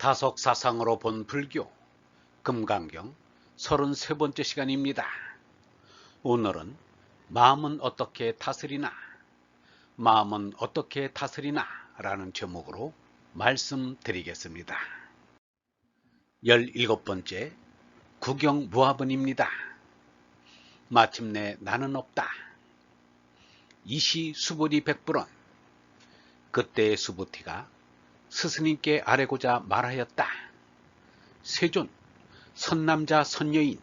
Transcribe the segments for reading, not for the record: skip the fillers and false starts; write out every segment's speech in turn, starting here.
다속사상으로 본 불교 금강경 33번째 시간입니다. 오늘은 마음은 어떻게 다스리나, 마음은 어떻게 다스리나 라는 제목으로 말씀드리겠습니다. 17번째 구경무화본입니다. 마침내 나는 없다. 이시 수보리 백불은 그때의 수보티가 스스님께 아뢰고자 말하였다. 세존, 선남자 선여인,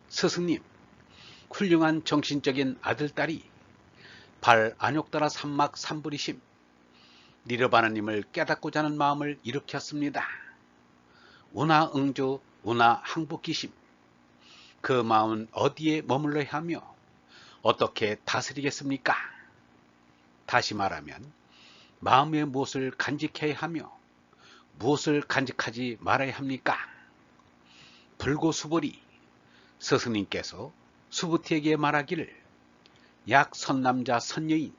스승님, 훌륭한 정신적인 아들딸이 발 안욕따라 삼막 삼부리심 니르바나님을 깨닫고자 하는 마음을 일으켰습니다. 운하응주 운하항복기심, 그 마음은 어디에 머물러야 하며 어떻게 다스리겠습니까? 다시 말하면 마음에 무엇을 간직해야 하며 무엇을 간직하지 말아야 합니까? 불고수보리 스승님께서 수부티에게 말하기를 약 선남자 선여인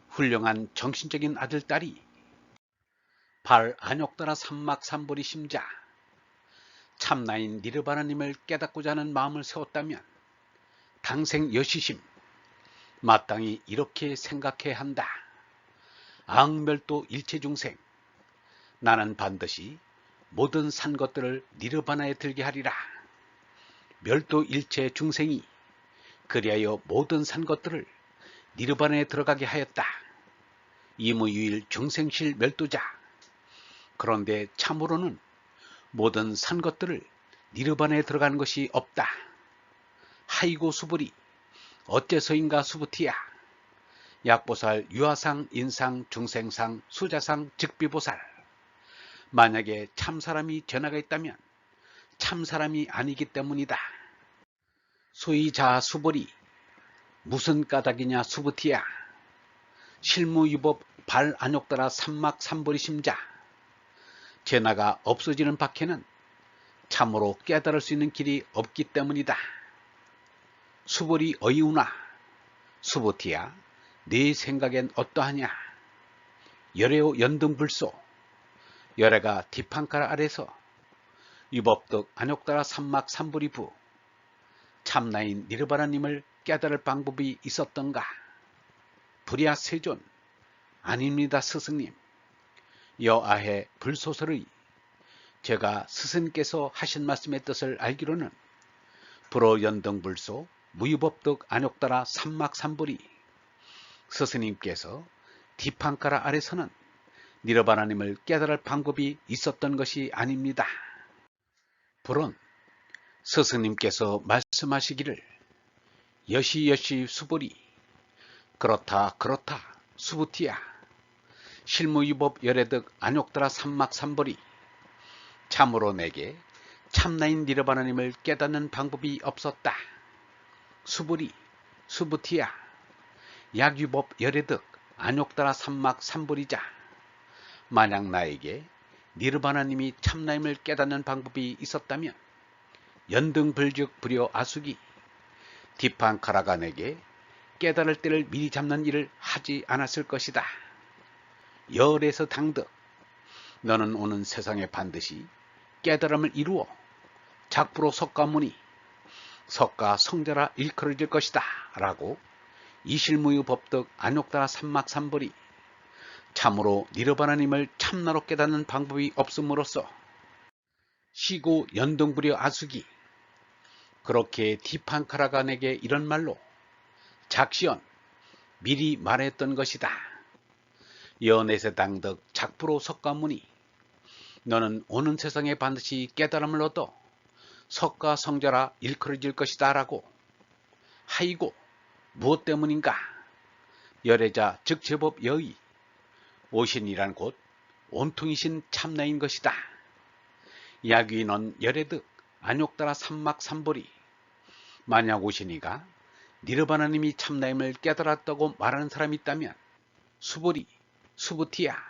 훌륭한 정신적인 아들딸이 발 안욕따라 삼막 삼보리 심자 참나인 니르바나님을 깨닫고자 하는 마음을 세웠다면 당생 여시심 마땅히 이렇게 생각해야 한다. 앙멸도 일체중생, 나는 반드시 모든 산 것들을 니르바나에 들게 하리라. 멸도 일체 중생이 그리하여 모든 산 것들을 니르바나에 들어가게 하였다. 이무유일 중생실 멸도자, 그런데 참으로는 모든 산 것들을 니르바나에 들어가는 것이 없다. 하이고 수불이 어째서인가 수부티야. 약보살, 유아상, 인상, 중생상, 수자상, 즉비보살, 만약에 참사람이 전하가 있다면 참사람이 아니기 때문이다. 소위 자수보리 무슨 까닭이냐 수부티야. 실무유법 발 안욕따라 삼막 삼보리 심자, 제나가 없어지는 밖에는 참으로 깨달을 수 있는 길이 없기 때문이다. 수보리 어이우나 수부티야, 네 생각엔 어떠하냐. 열애오 연등불소, 열애가 디판카라 아래서 유법득 안욕따라 삼막 삼부리부 참나인 니르바나님을 깨달을 방법이 있었던가. 불야 세존, 아닙니다 스승님. 여아해 불소설의 제가 스승께서 하신 말씀의 뜻을 알기로는 불어연등불소 무유법득 안욕따라 삼막 삼부리, 스승님께서 디판카라 아래서는 니르바나님을 깨달을 방법이 있었던 것이 아닙니다. 불은 스승님께서 말씀하시기를 여시여시 수보리, 그렇다 그렇다 수부티야. 실무유법 열애득 안욕따라 삼막 삼보리, 참으로 내게 참나인 니르바나님을 깨닫는 방법이 없었다. 수보리 수부티야, 약유법 열애득 안욕따라 삼막 삼보리자, 만약 나에게 니르바나님이 참나임을 깨닫는 방법이 있었다면 연등불즉 불여 아수기 디판카라가 내게 깨달을 때를 미리 잡는 일을 하지 않았을 것이다. 열에서 당득, 너는 오는 세상에 반드시 깨달음을 이루어 작부로 석가모니 석가 성자라 일컬어질 것이다 라고 이실무유 법득 안욕따라 삼막 삼보리, 참으로 니르바나님을 참나로 깨닫는 방법이 없음으로써 시고 연등불여 아수기, 그렇게 디판카라가 내게 이런 말로 작시언 미리 말했던 것이다. 연에세 당득 작부로 석가모니, 너는 오는 세상에 반드시 깨달음을 얻어 석가 성자라 일컬어질 것이다 라고. 하이고 무엇 때문인가. 열애자 즉 제법 여의 오신이란 곧 온통이신 참나인 것이다. 야귀넌 열애득 안욕따라 삼막 삼보리, 만약 오신이가 니르바나님이 참나임을 깨달았다고 말하는 사람이 있다면 수보리 수부티야,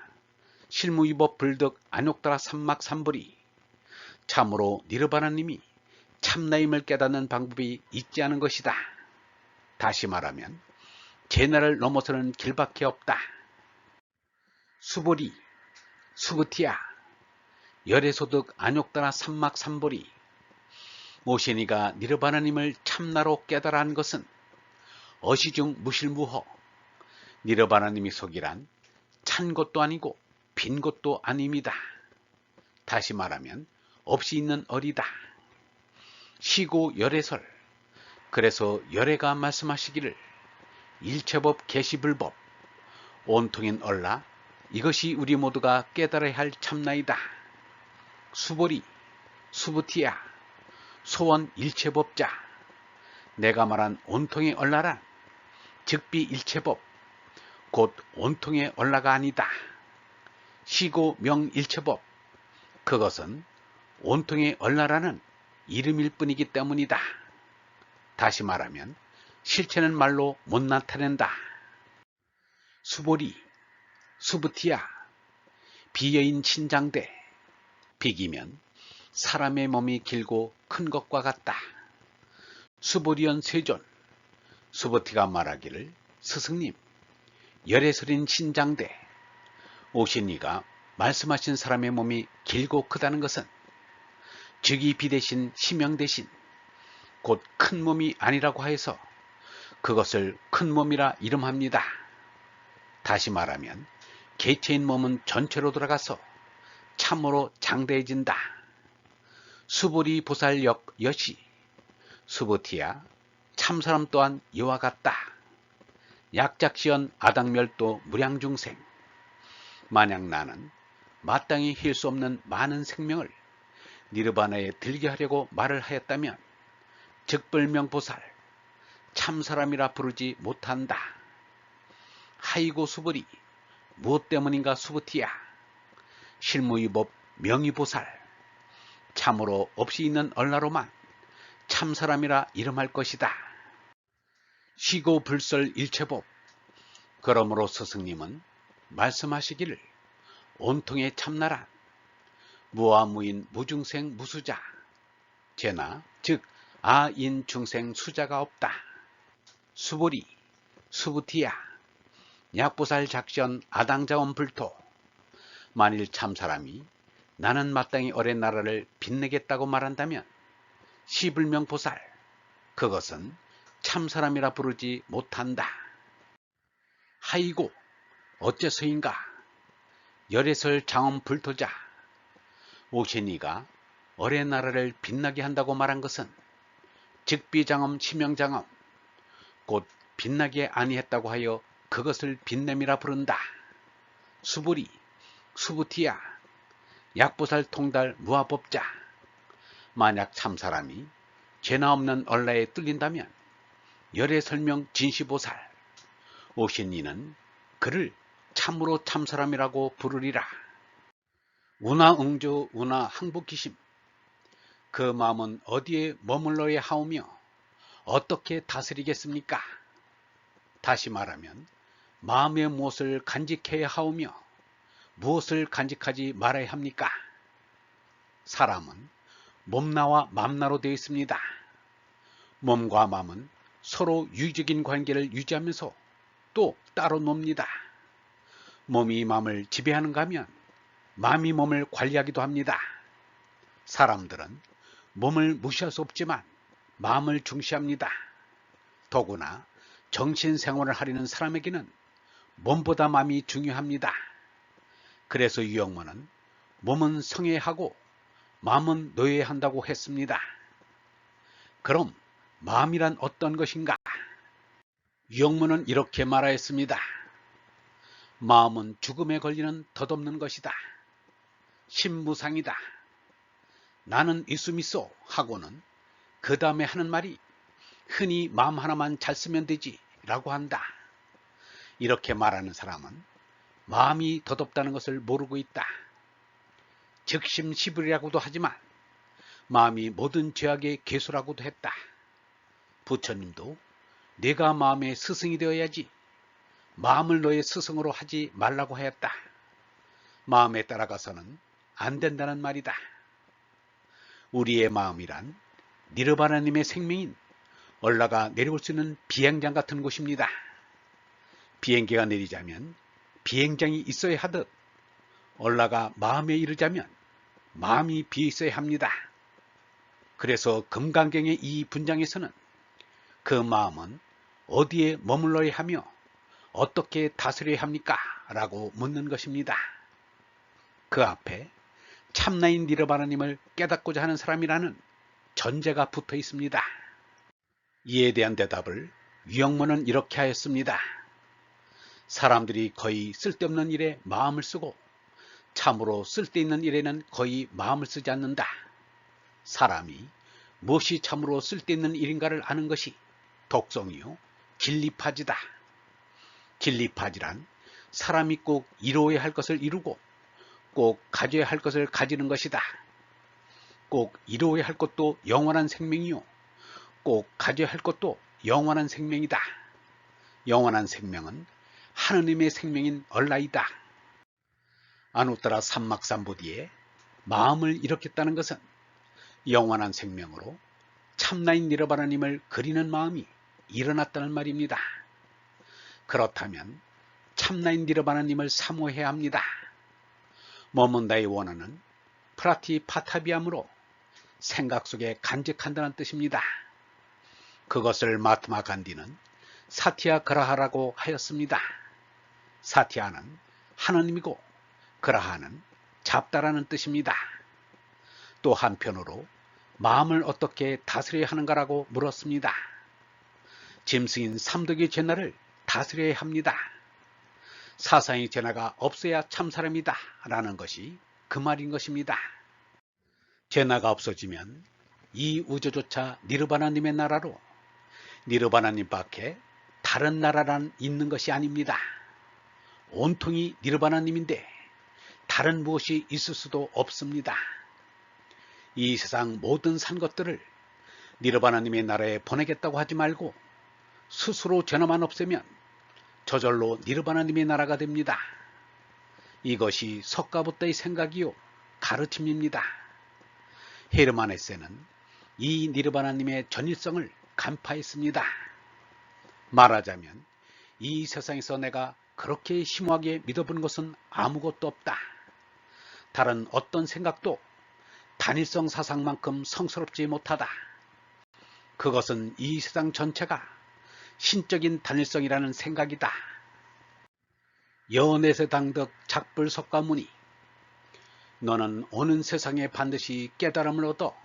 실무유법 불득 안욕따라 삼막 삼보리, 참으로 니르바나님이 참나임을 깨닫는 방법이 있지 않은 것이다. 다시 말하면 제나를 넘어서는 길밖에 없다. 수보리 수부티야, 열애소득 안욕다나 삼막삼보리. 모시니가 니르바나님을 참나로 깨달아 한 것은 어시중 무실무허. 니르바나님이 속이란 찬 것도 아니고 빈 것도 아닙니다. 다시 말하면 없이 있는 어리다. 시고 열애설. 그래서 열애가 말씀하시기를 일체법 계시불법 온통인 얼라 이것이 우리 모두가 깨달아야 할 참나이다. 수보리 수부티야 소원 일체법자. 내가 말한 온통의 얼라란 즉비 일체법 곧 온통의 얼라가 아니다. 시고 명일체법. 그것은 온통의 얼라라는 이름일 뿐이기 때문이다. 다시 말하면 실체는 말로 못 나타낸다. 수보리 수부티야 비여인 신장대. 비기면 사람의 몸이 길고 큰 것과 같다. 수보리언 세존. 수부티가 말하기를 스승님 열애설인 신장대. 오신이가 말씀하신 사람의 몸이 길고 크다는 것은 즉이 비대신 심형 대신 곧 큰 몸이 아니라고 하여서 그것을 큰 몸이라 이름합니다. 다시 말하면 개체인 몸은 전체로 돌아가서 참으로 장대해진다. 수보리 보살역 여시. 수부티야 참사람 또한 이와 같다. 약작시언 아당멸도 무량중생. 만약 나는 마땅히 힐 수 없는 많은 생명을 니르바나에 들게 하려고 말을 하였다면 즉불명보살 참사람이라 부르지 못한다. 하이고 수보리 무엇 때문인가 수부티야. 실무위법 명의보살 참으로 없이 있는 얼라로만 참사람이라 이름할 것이다. 시고 불설 일체법. 그러므로 스승님은 말씀하시기를 온통의 참나란 무아무인 무중생 무수자. 제나 즉 아인 중생 수자가 없다. 수보리 수부티야 약보살 작션 아당자원 불토. 만일 참사람이 나는 마땅히 어린 나라를 빛내겠다고 말한다면 시불명보살 그것은 참사람이라 부르지 못한다. 하이고 어째서인가. 열애설 장엄 불토자. 오신이가 어린 나라를 빛나게 한다고 말한 것은 즉비장엄 치명장엄 곧 빛나게 아니했다고 하여 그것을 빛냄이라 부른다. 수보리 수부티야 약보살 통달 무아법자. 만약 참사람이 죄나 없는 얼라에 뚫린다면 열애설명 진시보살 오신이는 그를 참으로 참사람이라고 부르리라. 운하응조 운하 항복기심. 그 마음은 어디에 머물러야 하오며 어떻게 다스리겠습니까? 다시 말하면 마음의 무엇을 간직해야 하오며 무엇을 간직하지 말아야 합니까? 사람은 몸나와 맘나로 되어 있습니다. 몸과 마음은 서로 유의적인 관계를 유지하면서 또 따로 놉니다. 몸이 마음을 지배하는가 하면 마음이 몸을 관리하기도 합니다. 사람들은 몸을 무시할 수 없지만 마음을 중시합니다. 더구나 정신생활을 하려는 사람에게는 몸보다 마음이 중요합니다. 그래서 유영모는 몸은 성애하고 마음은 노예해야 한다고 했습니다. 그럼 마음이란 어떤 것인가? 유영모는 이렇게 말하였습니다. 마음은 죽음에 걸리는 덧없는 것이다. 신무상이다. 나는 있음있어 하고는 그 다음에 하는 말이 흔히 마음 하나만 잘 쓰면 되지 라고 한다. 이렇게 말하는 사람은 마음이 덧없다는 것을 모르고 있다. 즉심시불이라고도 하지만 마음이 모든 죄악의 개수라고도 했다. 부처님도 내가 마음의 스승이 되어야지 마음을 너의 스승으로 하지 말라고 하였다. 마음에 따라가서는 안 된다는 말이다. 우리의 마음이란 니르바나님의 생명인 얼라가 내려올 수 있는 비행장 같은 곳입니다. 비행기가 내리자면 비행장이 있어야 하듯 얼라가 마음에 이르자면 마음이 비어 있어야 합니다. 그래서 금강경의 이 분장에서는 그 마음은 어디에 머물러야 하며 어떻게 다스려야 합니까? 라고 묻는 것입니다. 그 앞에 참나인 니르바나님을 깨닫고자 하는 사람이라는 전제가 붙어 있습니다. 이에 대한 대답을 위영문은 이렇게 하였습니다. 사람들이 거의 쓸데없는 일에 마음을 쓰고 참으로 쓸데있는 일에는 거의 마음을 쓰지 않는다. 사람이 무엇이 참으로 쓸데있는 일인가를 아는 것이 독성이요 길리파지다. 길리파지란 사람이 꼭 이루어야 할 것을 이루고 꼭 가져야 할 것을 가지는 것이다. 꼭 이루어야 할 것도 영원한 생명이요 꼭 가져야 할 것도 영원한 생명이다. 영원한 생명은 하느님의 생명인 얼라이다. 아누따라 삼막삼보디에 마음을 일으켰다는 것은 영원한 생명으로 참나인 니르바나님을 그리는 마음이 일어났다는 말입니다. 그렇다면 참나인 니르바나님을 사모해야 합니다. 머문다의 원어는 프라티파타비암으로 생각 속에 간직한다는 뜻입니다. 그것을 마트마 간디는 사티아 그라하라고 하였습니다. 사티아는 하느님이고 그라하는 잡다라는 뜻입니다. 또 한편으로 마음을 어떻게 다스려야 하는가라고 물었습니다. 짐승인 삼덕의 죄나를 다스려야 합니다. 사상의 죄나가 없어야 참사람이다 라는 것이 그 말인 것입니다. 죄나가 없어지면 이 우주조차 니르바나님의 나라로 니르바나님 밖에 다른 나라란 있는 것이 아닙니다. 온통이 니르바나님인데 다른 무엇이 있을 수도 없습니다. 이 세상 모든 산 것들을 니르바나님의 나라에 보내겠다고 하지 말고 스스로 죄나만 없애면 저절로 니르바나님의 나라가 됩니다. 이것이 석가부다의 생각이요 가르침입니다. 헤르만 헤세는 이 니르바나님의 전일성을 간파했습니다. 말하자면 이 세상에서 내가 그렇게 심오하게 믿어본 것은 아무것도 없다. 다른 어떤 생각도 단일성 사상만큼 성스럽지 못하다. 그것은 이 세상 전체가 신적인 단일성이라는 생각이다. 여넷의 당덕 작불 석가모니, 너는 오는 세상에 반드시 깨달음을 얻어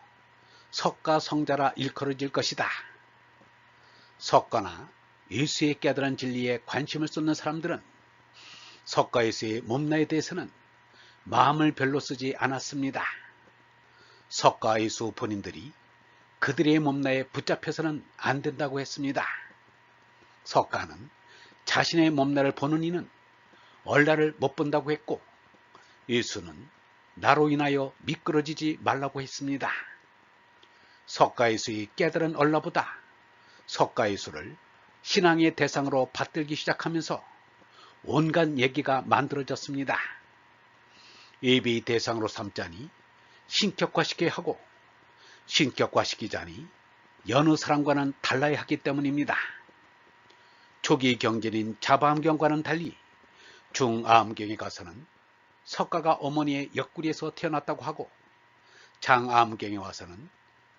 석가 성자라 일컬어질 것이다. 석가나 예수의 깨달은 진리에 관심을 쏟는 사람들은 석가 예수의 몸나에 대해서는 마음을 별로 쓰지 않았습니다. 석가 예수 본인들이 그들의 몸나에 붙잡혀서는 안 된다고 했습니다. 석가는 자신의 몸나를 보는 이는 얼라를 못 본다고 했고 예수는 나로 인하여 미끄러지지 말라고 했습니다. 석가 예수의 깨달은 얼라보다 석가 예수를 신앙의 대상으로 받들기 시작하면서 온갖 얘기가 만들어졌습니다. 예배의 대상으로 삼자니 신격화시켜야 하고 신격화시키자니 여느 사람과는 달라야 하기 때문입니다. 초기 경전인 자바암경과는 달리 중아암경에 가서는 석가가 어머니의 옆구리에서 태어났다고 하고 장아암경에 와서는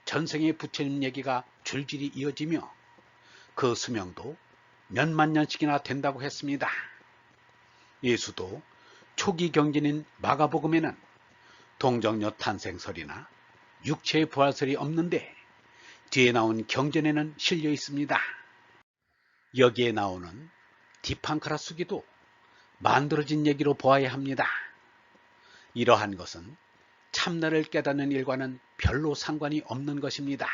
전생의 부처님 얘기가 줄줄이 이어지며 그 수명도 몇만 년씩이나 된다고 했습니다. 예수도 초기 경전인 마가복음에는 동정녀 탄생설이나 육체의 부활설이 없는데 뒤에 나온 경전에는 실려 있습니다. 여기에 나오는 디판카라 수기도 만들어진 얘기로 보아야 합니다. 이러한 것은 참나를 깨닫는 일과는 별로 상관이 없는 것입니다.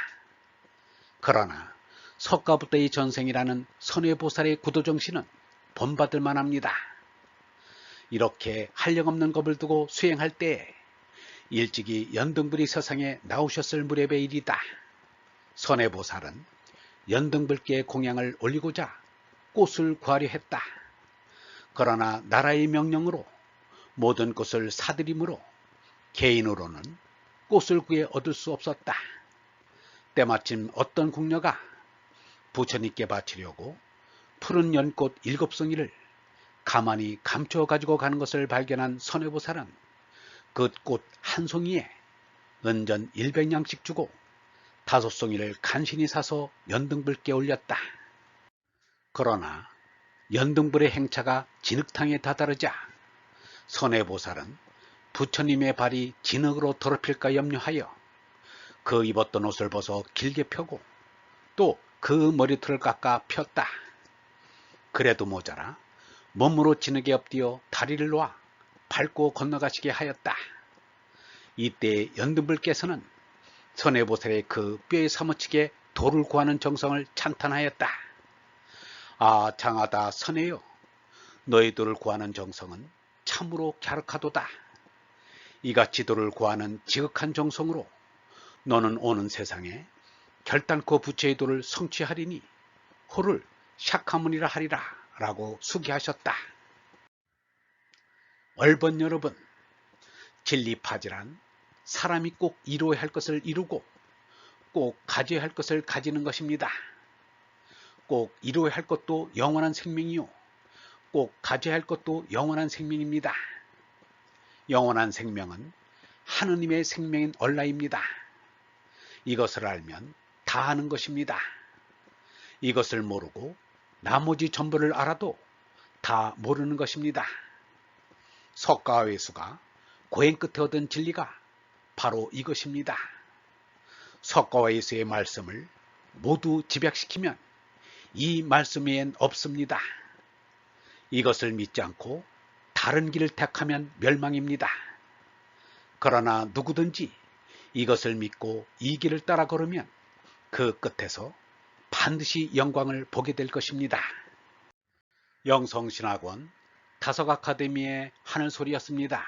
그러나 석가부다의 전생이라는 선외보살의 구도정신은 본받을 만합니다. 이렇게 한량없는 겁을 두고 수행할 때에 일찍이 연등불이 세상에 나오셨을 무렵의 일이다. 선외보살은 연등불께 공양을 올리고자 꽃을 구하려 했다. 그러나 나라의 명령으로 모든 꽃을 사들이므로 개인으로는 꽃을 구해 얻을 수 없었다. 때마침 어떤 궁녀가 부처님께 바치려고 푸른 연꽃 7송이를 가만히 감춰 가지고 가는 것을 발견한 선외보살은 그 꽃 한 송이에 은전 100냥씩 주고 5송이를 간신히 사서 연등불께 올렸다. 그러나 연등불의 행차가 진흙탕에 다다르자 선해보살은 부처님의 발이 진흙으로 더럽힐까 염려하여 그 입었던 옷을 벗어 길게 펴고 또 그 머리털을 깎아 폈다. 그래도 모자라 몸으로 진흙에 엎드려 다리를 놓아 밟고 건너가시게 하였다. 이때 연등불께서는 선해보살의 그 뼈에 사무치게 도를 구하는 정성을 찬탄하였다. 아, 장하다 선해요. 너의 도를 구하는 정성은 참으로 갸륵하도다. 이같이 도를 구하는 지극한 정성으로 너는 오는 세상에 결단코 부처의 도를 성취하리니 호를 샥하무니라 하리라 라고 수기하셨다. 얼번 여러분, 진리파지란 사람이 꼭 이루어야 할 것을 이루고 꼭 가져야 할 것을 가지는 것입니다. 꼭 이루어야 할 것도 영원한 생명이요, 꼭 가져야 할 것도 영원한 생명입니다. 영원한 생명은 하느님의 생명인 얼라입니다. 이것을 알면 다 아는 것입니다. 이것을 모르고 나머지 전부를 알아도 다 모르는 것입니다. 석가와 외수가 고행 끝에 얻은 진리가 바로 이것입니다. 석가와 외수의 말씀을 모두 집약시키면 이 말씀 외엔 없습니다. 이것을 믿지 않고 다른 길을 택하면 멸망입니다. 그러나 누구든지 이것을 믿고 이 길을 따라 걸으면 그 끝에서 반드시 영광을 보게 될 것입니다. 영성신학원 다석아카데미의 하늘소리였습니다.